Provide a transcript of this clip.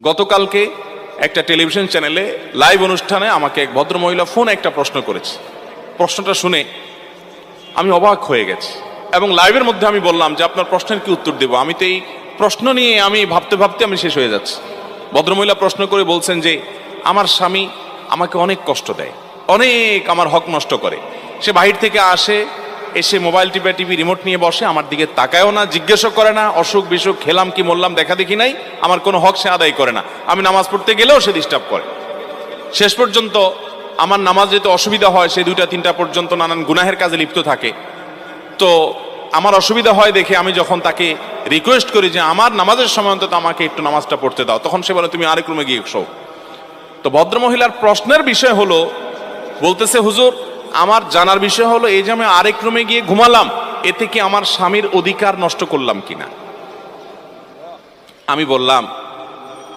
গতকালকে একটা টেলিভিশন চ্যানেলে লাইভ অনুষ্ঠানে আমাকে এক ভদ্রমহিলা ফোনে একটা প্রশ্ন করেছে। প্রশ্নটা শুনে আমি অবাক হয়ে গেছি এবং লাইভের মধ্যে আমি বললাম যে আপনার প্রশ্নের কি উত্তর দেব, আমি তো এই প্রশ্ন নিয়ে আমি ভাবতে ভাবতে আমি শেষ হয়ে যাচ্ছি। ভদ্রমহিলা প্রশ্ন করে বলছেন যে আমার স্বামী আমাকে অনেক কষ্ট দেয়, অনেক আমার হক নষ্ট করে। সে বাহির থেকে আসে, এসে মোবাইল টিভি রিমোট নিয়ে বসে, আমার দিকে তাকায়ও না, জিজ্ঞেসও করে না, অসুখ বিসুখ খেলাম কি মরলাম দেখা দেখি নাই, আমার কোনো হক সে আদায় করে না। আমি নামাজ পড়তে গেলেও সে ডিস্টার্ব করে। শেষ পর্যন্ত আমার নামাজ যেতে অসুবিধা হয়, সে 2টা-3টা পর্যন্ত নানান গুনাহের কাজে লিপ্ত থাকে। তো আমার অসুবিধা হয় দেখে আমি যখন তাকে রিকোয়েস্ট করি যে আমার নামাজের সময় অন্তত আমাকে একটু নামাজটা পড়তে দাও, তখন সে বলে তুমি আরেক রুমে গিয়ে শো। তো ভদ্রমহিলার প্রশ্নের বিষয় হলো, বলতেছে হুজুর আমার জানার বিষয় হলো এই যে আমি আরেক রুমে গিয়ে ঘুমালাম, এতে কি আমার স্বামীর অধিকার নষ্ট করলাম কিনা। আমি বললাম